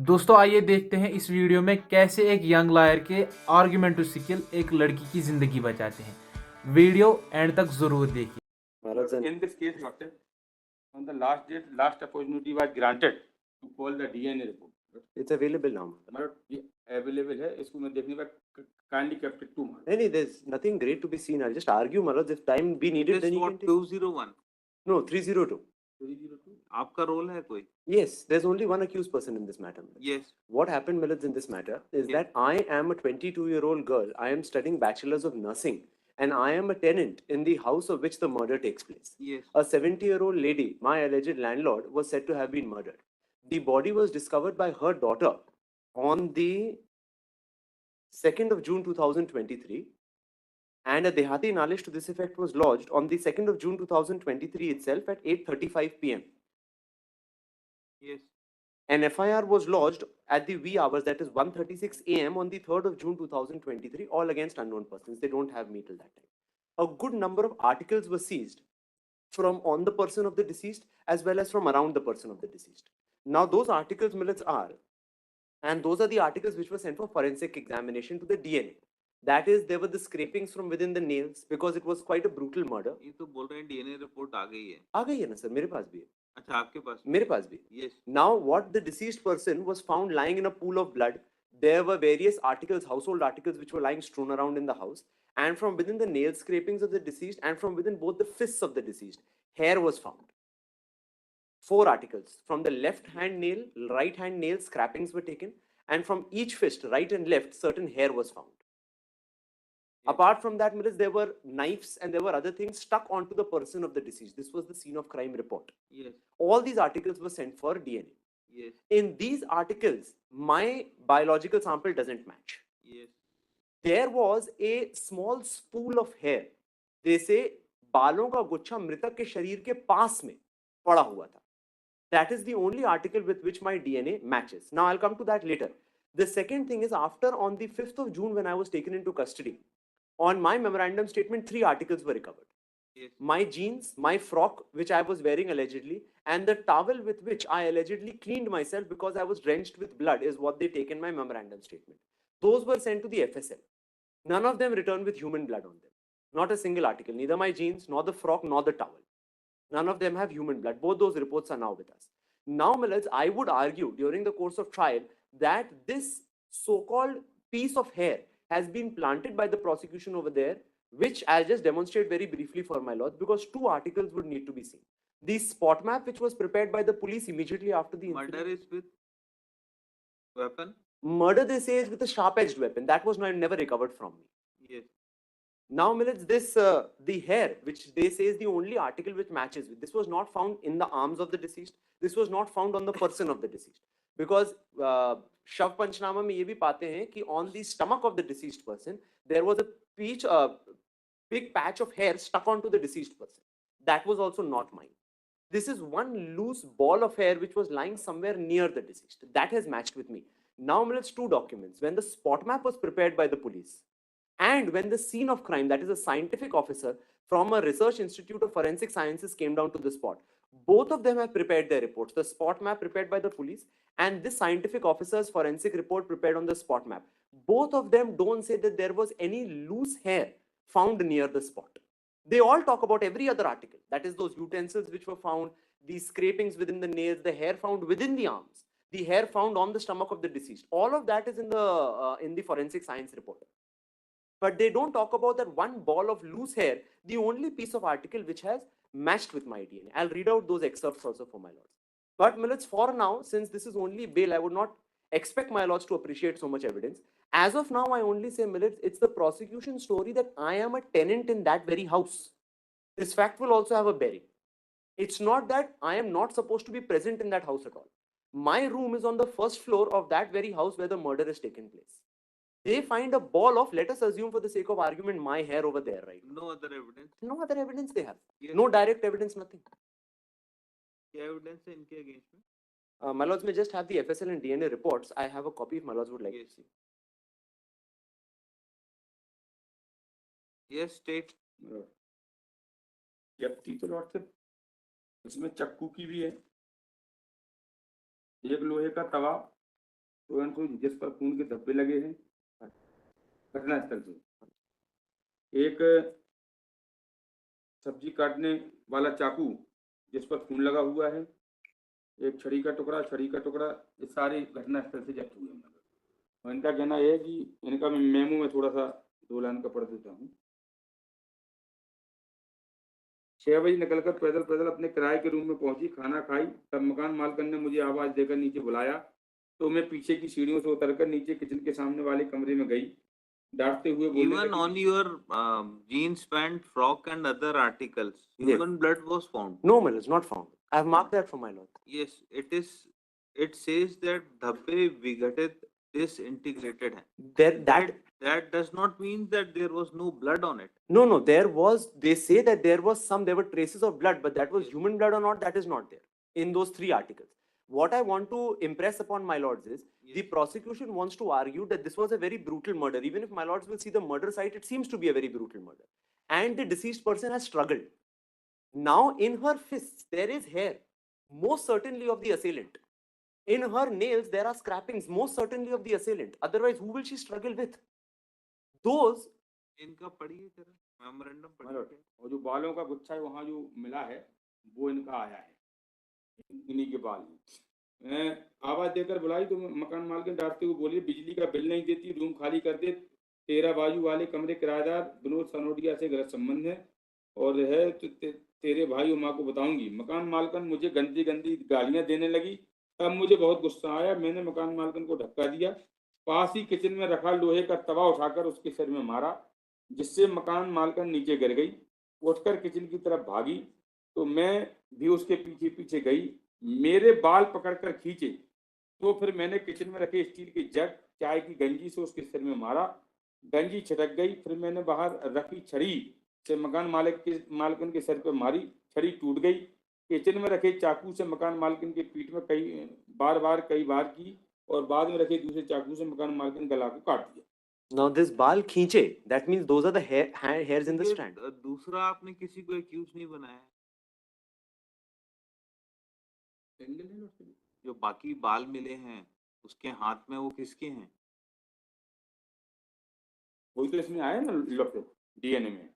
दोस्तों आइए देखते हैं इस वीडियो में कैसे एक यंग लायर के आर्गुमेंटिव स्किल एक लड़की की जिंदगी बचाते हैं। वीडियो एंड तक जरूर देखिए। In this case, doctor, on the last date, last opportunity was granted to call the DNA report. It's available now. मतलब ये available है, इसको मैं देखने पर kindly kept it to No, there's nothing great to be seen. I'll just argue, Malad. If time be needed, then you can take. 201 No, 302. 302. आपका role है कोई? Yes, there's only one accused person in this matter. Yes. What happened, Milad, in this matter is Yes. that I am a 22-year-old girl. I am studying bachelor's of nursing, and I am a tenant in the house of which the murder takes place. Yes. A 70-year-old lady, my alleged landlord, was said to have been murdered. The body was discovered by her daughter on the 2nd of June 2023, and a Dehati Nalish to this effect was lodged on the 2nd of June 2023 itself at 8:35 p.m. Yes. An FIR was lodged at the wee hours, that is 1:36 a.m. on the 3rd of June 2023, all against unknown persons. They don't have me till that time. A good number of articles were seized from on the person of the deceased as well as from around the person of the deceased. Now, those articles, millets, are, and those are the articles which were sent for forensic examination to the DNA. That is, there were the scrapings from within the nails because it was quite a brutal murder. ये तो बोल रहे हैं DNA report आ गई है। आ गई है ना सर, मेरे पास भी है। अच्छा आपके पास? मेरे पास भी। Yes. Now, what the deceased person was found lying in a pool of blood. There were various articles, household articles, which were lying strewn around in the house. And from within the nail scrapings of the deceased and from within both the fists of the deceased, hair was found. 4 articles. From the left hand nail, right hand nail scrapings were taken. And from each fist, right and left, certain hair was found. Yes. Apart from that, there were knives and there were other things stuck onto the person of the deceased. This was the scene of crime report. Yes. All these articles were sent for DNA. Yes. In these articles, my biological sample doesn't match. Yes. There was a small spool of hair. They say बालों का गुच्छा मृतक के शरीर के पास में पड़ा हुआ था. That is the only article with which my DNA matches. Now I'll come to that later. The second thing is, after on the 5th of June when I was taken into custody, on my memorandum statement, 3 articles were recovered. Yes. My jeans, my frock, which I was wearing allegedly, and the towel with which I allegedly cleaned myself because I was drenched with blood is what they take in my memorandum statement. Those were sent to the FSL. None of them returned with human blood on them. Not a single article. Neither my jeans, nor the frock, nor the towel. None of them have human blood. Both those reports are now with us. Now, Millets, I would argue during the course of trial that this so-called piece of hair has been planted by the prosecution over there, which I'll just demonstrate very briefly for my lords, because 2 articles would need to be seen. The spot map, which was prepared by the police immediately after the incident. Murder is with weapon? Murder, they say, is with a sharp-edged weapon. That was never recovered from me. Yes. Now, Millets, this the hair, which they say is the only article which matches with, this was not found in the arms of the deceased. This was not found on the person of the deceased. Because शव पंचनामा में ये भी पाते हैं कि on the stomach of the deceased person, there was a big patch of hair stuck onto the deceased person. That was also not mine. This is one loose ball of hair which was lying somewhere near the deceased. That has matched with me. Now, Millets, 2 documents. When the spot map was prepared by the police, and when the scene of crime, that is a scientific officer from a research institute of forensic sciences, came down to the spot, both of them have prepared their reports. The spot map prepared by the police and this scientific officer's forensic report prepared on the spot map. Both of them don't say that there was any loose hair found near the spot. They all talk about every other article. That is those utensils which were found, the scrapings within the nails, the hair found within the arms, the hair found on the stomach of the deceased. All of that is in the forensic science report. But they don't talk about that one ball of loose hair, the only piece of article which has matched with my DNA. I'll read out those excerpts also for my lords. But Millets, for now, since this is only bail, I would not expect my lords to appreciate so much evidence. As of now, I only say, Millets, it's the prosecution story that I am a tenant in that very house. This fact will also have a bearing. It's not that I am not supposed to be present in that house at all. My room is on the first floor of that very house where the murder has taken place. They find a ball of, let us assume for the sake of argument, my hair over there, right? No other evidence? No other evidence they have. Yes. No direct evidence, nothing. क्या evidence है इनके against में? My lords may just have the FSL and DNA reports. I have a copy if my lords would like Yes. to see. Yes, state. जब्ती तो Lord से इसमें चक्कू की भी है, एक लोहे का तवा, तो एंड सो जिस पर खून के धब्बे लगे हैं घटनास्थल से। एक सब्जी काटने वाला चाकू जिस पर खून लगा हुआ है, एक छड़ी का टुकड़ा, ये सारे घटनास्थल से जब्त हुए हैं। और इनका कहना है कि इनका मैं मेमो में थोड़ा सा 2 लाइन का पढ़ देता हूँ। 6 बजे निकलकर पैदल अपने किराए के रूम में पहुंची, खाना खाई, तब मकान मालकिन ने मुझे आवाज देकर नीचे बुलाया, तो मैं पीछे की सीढ़ियों से उतरकर नीचे किचन के सामने वाले कमरे में गई। डांटते हुए बोलने Even लगी, on your jeans, pant, frock, and other articles, Yes. human blood was found. No, my lords, not found. I have marked that for my lord. Yes, it is. It says that धब्बे विघटित disintegrated हैं. That That does not mean that there was no blood on it. no, there was. They say that there were traces of blood, but that was Yes. human blood or not, that is not there in those 3 articles. What I want to impress upon my lords is the Yes. prosecution wants to argue that this was a very brutal murder. Even if my lords will see the murder site, it seems to be a very brutal murder, and the deceased person has struggled. Now, in her fists, there is hair, most certainly of the assailant. In her nails, there are scrapings, most certainly of the assailant. Otherwise, who will she struggle with? Those इनका पढ़िए जरा memorandum My lord, पढ़िए. और जो बालों का गुच्छा है वहां जो मिला है वो इनका आया है, इन्हीं के बाल हैं। मैं आवाज देकर बुलाई तो मकान मालकिन डांटते हुए बोली, बिजली का बिल नहीं देती, रूम खाली कर दे, तेरा बाजू वाले कमरे किराएदार विनोद सनोडिया से गलत संबंध है और है तो तेरे भाई और माँ को बताऊंगी। मकान मालकिन मुझे गंदी गंदी गालियां देने लगी। तब मुझे बहुत गुस्सा आया, मैंने मकान मालकिन को धक्का दिया, पास ही किचन में रखा लोहे का तवा उठाकर उसके सिर में मारा, जिससे मकान मालकिन नीचे गिर गई। उठकर किचन की तरफ भागी तो मैं भी उसके पीछे पीछे गई, मेरे बाल पकड़कर खींचे, तो फिर मैंने किचन में रखे स्टील की जग चाय की गंजी से उसके सिर में मारा, गंजी छिटक गई। फिर मैंने बाहर रखी छड़ी से मकान मालकिन के सिर पर मारी, छड़ी टूट गई। किचन में रखे चाकू से मकान मालकिन के पीठ में कई बार की और बाद में रखे दूसरे चाकू से मकान मालकिन गला को काट दिया। now this bal खींचे, that means those are the hairs in the ये, strand. दूसरा आपने किसी को एक्यूज नहीं बनाया. जो बाकी बाल मिले हैं उसके हाथ में वो किसके हैं? वही तो इसमें आया ना डीएनए में।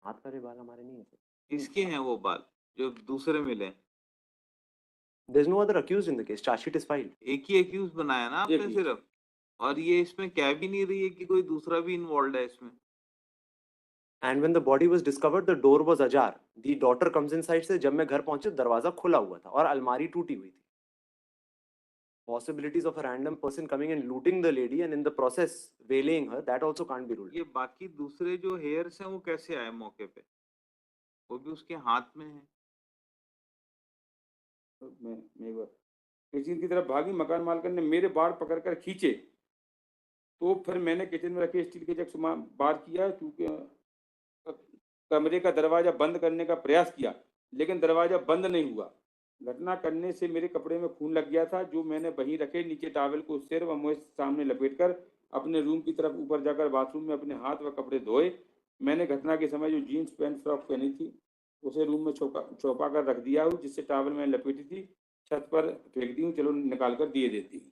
हाथ वाले बाल हमारे नहीं है sir. किसके हैं वो बाल जो दूसरे मिले? There's no other accused in the case. Charge sheet is filed. एक ही एक्यूज बनाया ना एक आपने ही। सिर्फ, और ये इसमें कह भी नहीं रही है कि कोई दूसरा भी इन्वॉल्व है इसमें. And when the body was discovered, the door was ajar. The daughter comes inside से जब मैं घर पहुंचे दरवाजा खुला हुआ था और अलमारी टूटी हुई थी. Possibilities of a random person coming and looting the lady and in the process waylaying her, that also can't be ruled. ये बाकी दूसरे जो हेयर्स हैं वो कैसे आए मौके पे? वो भी उसके हाथ में है. मैं किचन की तरफ भागी, मकान मालकिन ने मेरे बाल पकड़कर खींचे, तो फिर मैंने किचन में रखे स्टील के जग से बार किया, क्योंकि कमरे का दरवाजा बंद करने का प्रयास किया, लेकिन दरवाजा बंद नहीं हुआ। घटना करने से मेरे कपड़े में खून लग गया था, जो मैंने वहीं रखे नीचे टॉवेल को सिर व मुंह सामने लपेटकर अपने रूम की तरफ ऊपर जाकर बाथरूम में अपने हाथ व कपड़े धोए। मैंने घटना के समय जो जीन्स पैंट फ्रॉक पहनी थी उसे रूम में छुपा कर रख दिया हूँ, जिससे टॉवेल में लपेटी थी छत पर फेंक दी हूँ, चलो निकाल कर दिए देती हूँ।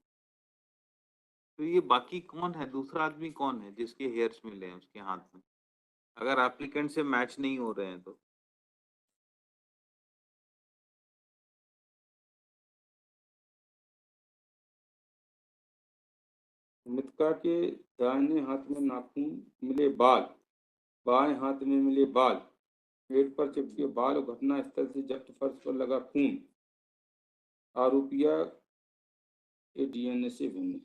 तो ये बाकी कौन है, दूसरा आदमी कौन है जिसके हेयर्स मिले हैं उसके हाथ में, अगर एप्लीकेंट से मैच नहीं हो रहे हैं तो? मृतका के दाहिने हाथ में नाखून मिले बाल, बाएं हाथ में मिले बाल, पेट पर चिपके बाल और घटनास्थल से जब्त फर्श पर लगा खून आरोपिया के डीएनए से भिन्न है।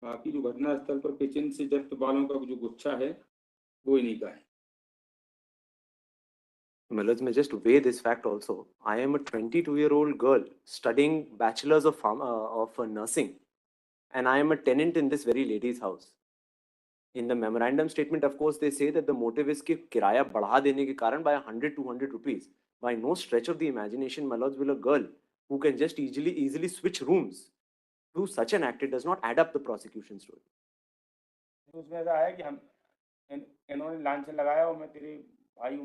बाकी जो घटनास्थल पर किचन से जब्त बालों का जो गुच्छा है वो इन्हीं का है। Let's just weigh this fact also. I am a 22-year-old girl studying bachelor's of nursing, and I am a tenant in this very lady's house. In the memorandum statement, of course, they say that the motive is कि किराया बढ़ा देने के कारण by 100-200 rupees. By no stretch of the imagination, my lords, will a girl who can just easily switch rooms do such an act? It does not add up the prosecution story. उसमें ऐसा है कि हम इन्होंने लांछन लगाया और मैं तेरे भाई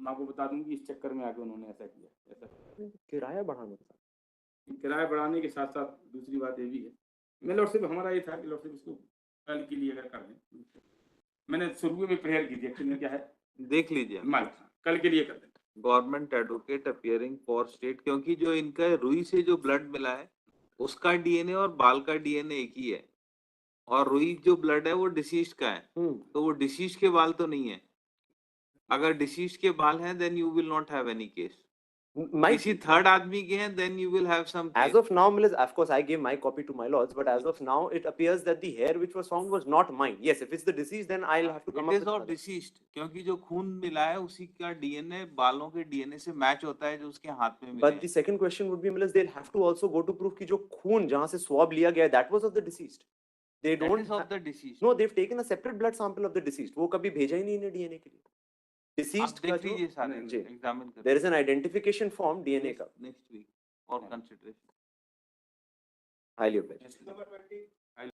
माँ को बता दूंगी, इस चक्कर में आके उन्होंने ऐसा किया। किराया बढ़ाना था। किराया बढ़ाने के साथ साथ दूसरी बात ये भी है, मैं लॉर्डशिप हमारा ये था कि लॉर्डशिप इसको कल के लिए अगर कर दें, मैंने शुरू में प्रेयर की थी एक्चुअली क्या है देख लीजिए मालिक, कल के लिए कर दें। Government advocate appearing for state, क्योंकि जो इनका रुई से जो ब्लड मिला है उसका डीएनए और बाल का डीएनए एक ही है, और रुई जो ब्लड है वो डिसीज्ड का है, तो वो डिसीज्ड के बाल तो नहीं है। अगर डिसीज्ड के बाल हैं then you will not have any case. My, किसी थर्ड आदमी के हैं then you will have some as of now, Milas, of course, I gave my copy to my lords, but as of now, it appears that the hair which was found was not mine. Yes, if it's the deceased, then I'll have to come it up is with of another. Deceased, क्योंकि जो खून मिला है उसी का DNA बालों के DNA से मैच होता है जो उसके हाथ में मिले But the second question would be, Milas, they'll have to also go to prove कि जो खून जहाँ से swab लिया गया है, that was of the deceased. They That don't. is of the deceased. No, they've taken a separate blood sample of the deceased. वो कभी भेजा ही नहीं इन्हें DNA के लिए. आप Deceased का देख जो, लीजिए सारे जी. एग्जामिन कर There is an identification form DNA का. नेक्स्ट वीक और कंसिडरेशन Highly of नंबर 20